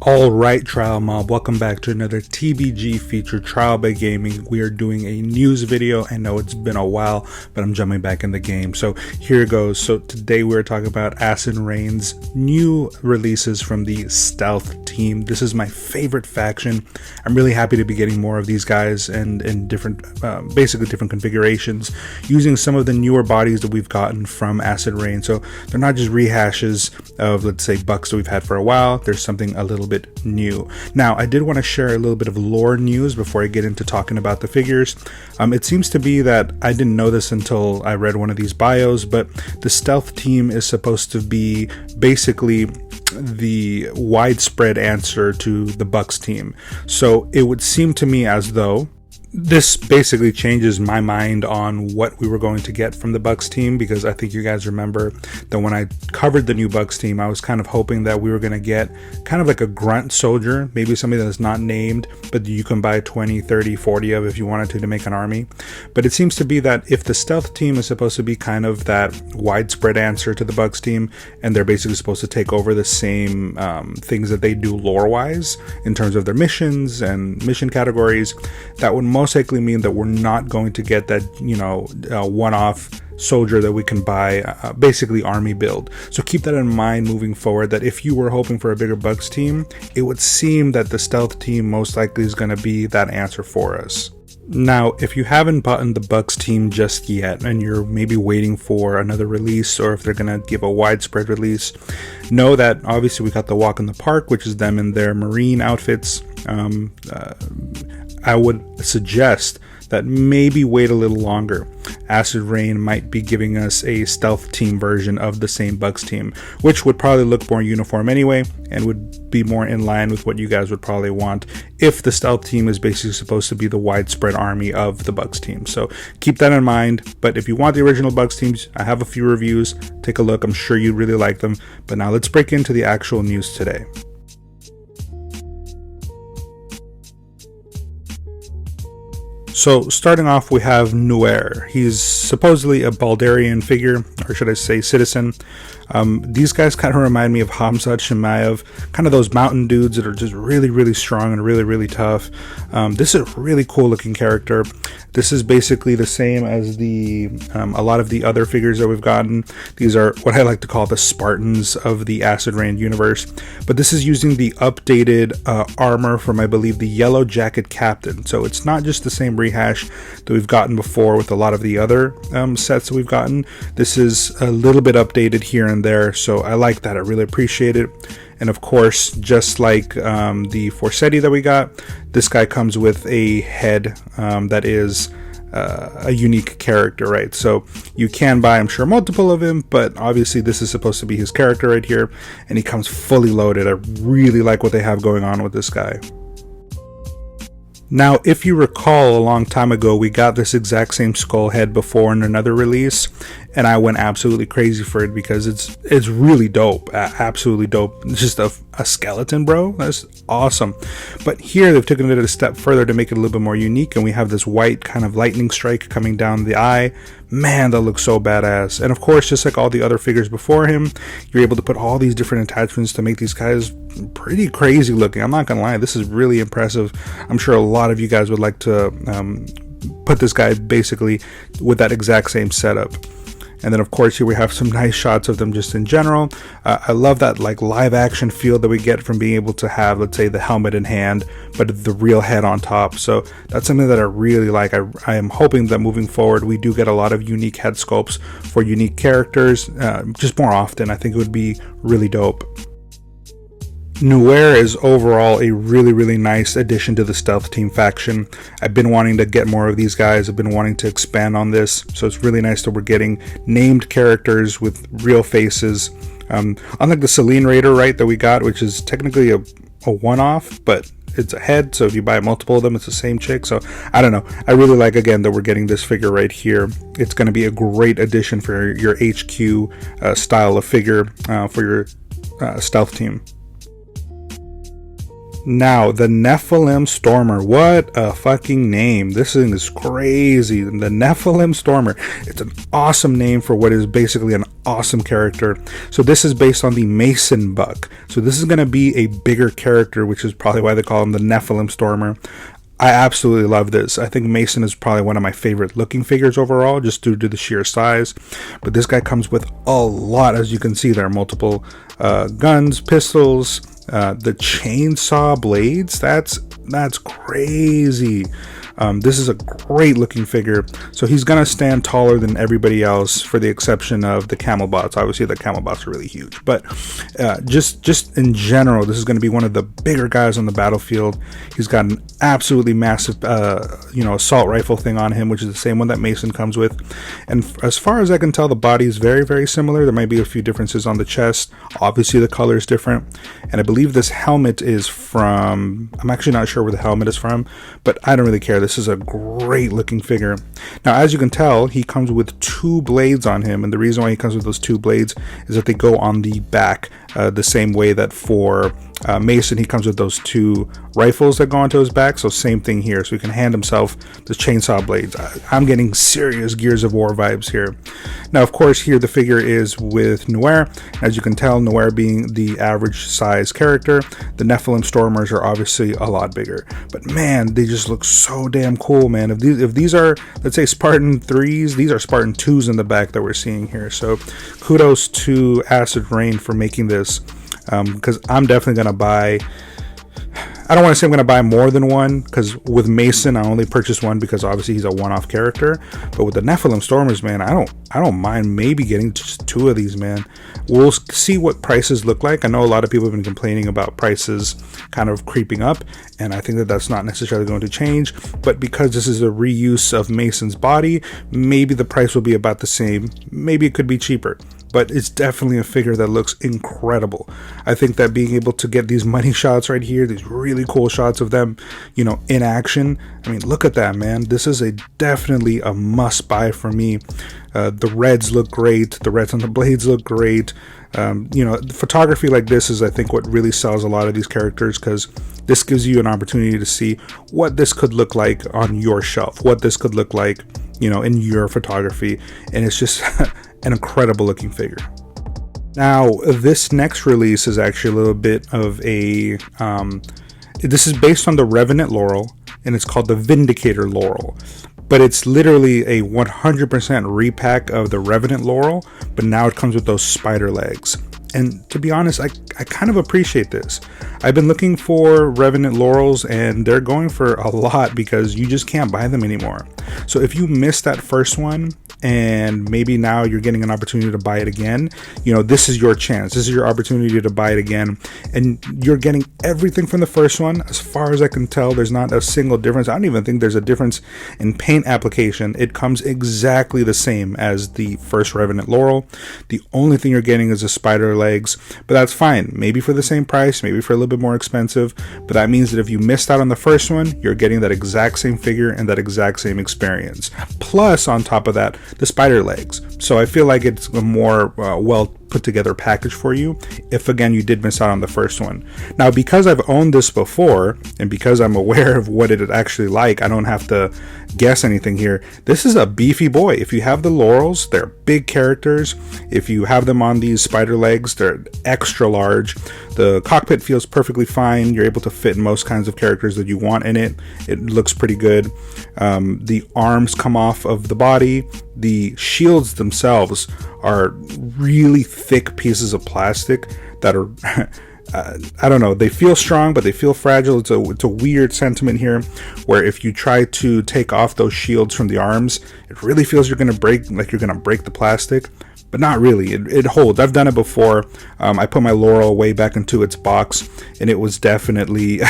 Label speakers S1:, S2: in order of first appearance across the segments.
S1: Alright, Trial Mob, welcome back to another TBG featured Trial by Gaming. We are doing a news video. I know it's been a while, but I'm jumping back in the game. So here it goes. So today we're talking about Acid Rain's new releases from the Stealth team. This is my favorite faction. I'm really happy to be getting more of these guys and in different, basically different configurations, using some of the newer bodies that we've gotten from Acid Rain. So they're not just rehashes of, let's say, bucks that we've had for a while. There's something a little bit new. Now, I did want to share a little bit of lore news before I get into talking about the figures. It seems to be that I didn't know this until I read one of these bios, but the Stealth team is supposed to be basically the widespread answer to the Bucks team. So it would seem to me as though this basically changes my mind on what we were going to get from the Bucks team, because I think you guys remember that when I covered the new Bucks team, I was kind of hoping that we were going to get kind of like a grunt soldier, maybe somebody that's not named, but you can buy 20, 30, 40 of if you wanted to make an army. But it seems to be that if the Stealth team is supposed to be kind of that widespread answer to the Bucks team, and they're basically supposed to take over the same things that they do lore-wise in terms of their missions and mission categories, that would most likely mean that we're not going to get that, one-off soldier that we can buy, basically army build. So keep that in mind moving forward, that if you were hoping for a bigger Bucks team, it would seem that the Stealth team most likely is going to be that answer for us. Now, if you haven't bought the Bucks team just yet, and you're maybe waiting for another release, or if they're going to give a widespread release, know that obviously we got the Walk in the Park, which is them in their marine outfits. I would suggest that maybe wait a little longer. Acid Rain might be giving us a Stealth team version of the same Bucks team, which would probably look more uniform anyway, and would be more in line with what you guys would probably want if the Stealth team is basically supposed to be the widespread army of the Bucks team. So keep that in mind. But if you want the original Bucks teams, I have a few reviews. Take a look. I'm sure you'd really like them. But now let's break into the actual news today. So starting off, we have Neuer. He's supposedly a Baldarian figure, or should I say citizen. These guys kind of remind me of Hamzat Shemaev, kind of those mountain dudes that are just really, really strong and really, really tough. This is a really cool looking character. This is basically the same as a lot of the other figures that we've gotten. These are what I like to call the Spartans of the Acid Rain universe. But this is using the updated armor from, I believe, the Yellow Jacket Captain. So it's not just the same rehash that we've gotten before with a lot of the other sets that we've gotten. This is a little bit updated here and there, so I like that. I really appreciate it. And of course, just like the Forsetti that we got, this guy comes with a head that is a unique character, right? So you can buy, I'm sure, multiple of him, but obviously this is supposed to be his character right here, and he comes fully loaded. I really like what they have going on with this guy. Now, if you recall, a long time ago, we got this exact same skull head before in another release, and I went absolutely crazy for it because it's really dope, absolutely dope. It's just a skeleton, bro. That's awesome. But here they've taken it a step further to make it a little bit more unique, and we have this white kind of lightning strike coming down the eye. Man, that looks so badass. And of course, just like all the other figures before him, you're able to put all these different attachments to make these guys pretty crazy looking. I'm not gonna lie, this is really impressive. I'm sure a lot of you guys would like to put this guy basically with that exact same setup. And then of course here we have some nice shots of them just in general. I love that like live action feel that we get from being able to have, let's say, the helmet in hand, but the real head on top. So that's something that I really like. I am hoping that moving forward we do get a lot of unique head sculpts for unique characters, just more often. I think it would be really dope. Neuer is overall a really, really nice addition to the Stealth team faction. I've been wanting to get more of these guys. I've been wanting to expand on this. So it's really nice that we're getting named characters with real faces. Unlike the Selene Raider, right, that we got, which is technically a one-off, but it's a head. So if you buy multiple of them, it's the same chick. So I don't know. I really like, again, that we're getting this figure right here. It's going to be a great addition for your HQ style of figure for your Stealth team. Now, the Nephilim Stormer. What a fucking name. This thing is crazy. The Nephilim Stormer. It's an awesome name for what is basically an awesome character. So this is based on the Mason Buck. So this is going to be a bigger character, which is probably why they call him the Nephilim Stormer. I absolutely love this. I think Mason is probably one of my favorite looking figures overall, just due to the sheer size. But this guy comes with a lot, as you can see. There are multiple guns, pistols, the chainsaw blades. That's crazy. This is a great looking figure. So he's gonna stand taller than everybody else, for the exception of the camel bots. Obviously the camel bots are really huge, but just in general, this is going to be one of the bigger guys on the battlefield. He's got an absolutely massive assault rifle thing on him, which is the same one that Mason comes with. And as far as I can tell, the body is very, very similar. There might be a few differences on the chest. Obviously the color is different, and I believe this helmet is from, I'm actually not sure where the helmet is from, but I don't really care. This is a great looking figure. Now, as you can tell, he comes with 2 blades on him, and the reason why he comes with those 2 blades is that they go on the back, the same way that for Mason, he comes with those 2 rifles that go onto his back. So same thing here. So he can hand himself the chainsaw blades. I'm getting serious Gears of War vibes here. Now, of course, here the figure is with Neuer. As you can tell, Neuer being the average size character, the Nephilim Stormers are obviously a lot bigger. But man, they just look so damn cool, man. If these are, let's say, Spartan 3s, these are Spartan 2s in the back that we're seeing here. So kudos to Acid Rain for making this. Because I'm definitely going to buy, I don't want to say I'm going to buy more than one, because with Mason I only purchased one because obviously he's a one-off character. But with the Nephilim Stormers, man, I don't mind maybe getting just 2 of these, man. We'll see what prices look like. I know a lot of people have been complaining about prices kind of creeping up, and I think that that's not necessarily going to change. But because this is a reuse of Mason's body, maybe the price will be about the same. Maybe it could be cheaper. But it's definitely a figure that looks incredible. I think that being able to get these money shots right here, these really cool shots of them, in action. I mean, look at that, man. This is definitely a must buy for me. The reds look great. The reds on the blades look great. The photography like this is, I think, what really sells a lot of these characters, because this gives you an opportunity to see what this could look like on your shelf, what this could look like, in your photography. And it's just an incredible looking figure. Now, this next release is actually a little bit of a this is based on the Revenant Laurel, and it's called the Vindicator Laurel. But it's literally a 100% repack of the Revenant Laurel, but now it comes with those spider legs. And to be honest, I kind of appreciate this. I've been looking for Revenant Laurels, and they're going for a lot because you just can't buy them anymore. So if you missed that first one, and maybe now you're getting an opportunity to buy it again, this is your chance. This is your opportunity to buy it again. And you're getting everything from the first one. As far as I can tell, there's not a single difference. I don't even think there's a difference in paint application. It comes exactly the same as the first Revenant Laurel. The only thing you're getting is the spider legs, but that's fine. Maybe for the same price, maybe for a little bit more expensive, but that means that if you missed out on the first one, you're getting that exact same figure and that exact same experience. Plus, on top of that, the spider legs. So I feel like it's a more well put together package for you if, again, you did miss out on the first one. Now, because I've owned this before, and because I'm aware of what it actually like, I don't have to guess anything here. This is a beefy boy. If you have the Laurels, they're big characters. If you have them on these spider legs, they're extra large. The cockpit feels perfectly fine. You're able to fit most kinds of characters that you want in it. It looks pretty good. The arms come off of the body. The shields themselves are really thick pieces of plastic that are I don't know, they feel strong, but they feel fragile. It's a weird sentiment here, where if you try to take off those shields from the arms, it really feels you're gonna break the plastic. But not really. It holds. I've done it before. I put my Laurel way back into its box, and it was definitely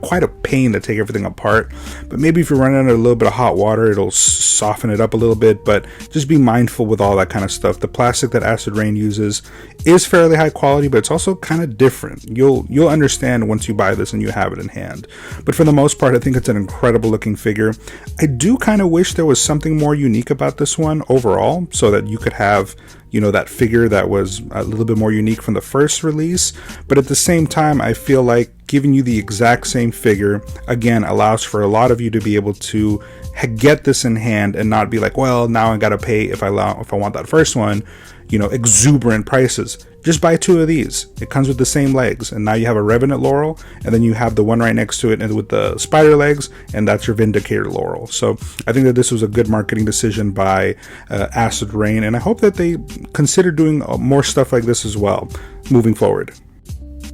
S1: quite a pain to take everything apart. But maybe if you're running under a little bit of hot water, it'll soften it up a little bit. But just be mindful with all that kind of stuff. The plastic that Acid Rain uses is fairly high quality, but it's also kind of different. You'll understand once you buy this and you have it in hand. But for the most part, I think it's an incredible looking figure. I do kind of wish there was something more unique about this one overall, so that you could have that figure that was a little bit more unique from the first release. But at the same time, I feel like giving you the exact same figure, again, allows for a lot of you to be able to get this in hand and not be like, well, now I gotta pay if I want that first one, exuberant prices. Just buy 2 of these. It comes with the same legs, and now you have a Revenant Laurel, and then you have the one right next to it and with the spider legs, and that's your Vindicator Laurel. So I think that this was a good marketing decision by Acid Rain, and I hope that they consider doing more stuff like this as well moving forward.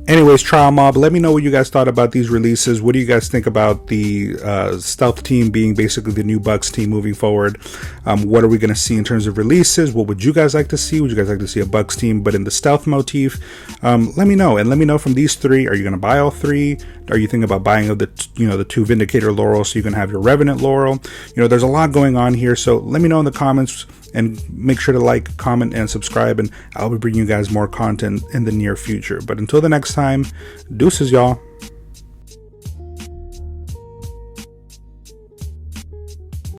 S1: Anyways, Trial Mob, let me know what you guys thought about these releases. What do you guys think about the Stealth team being basically the new Bucks team moving forward? What are we going to see in terms of releases? What would you guys like to see? Would you guys like to see a Bucks team but in the Stealth motif? Let me know. And let me know from these 3, are you going to buy all 3? Are you thinking about buying the 2 Vindicator Laurel so you can have your Revenant Laurel? There's a lot going on here, so let me know in the comments. And make sure to like, comment, and subscribe, and I'll be bringing you guys more content in the near future. But until the next time, deuces, y'all.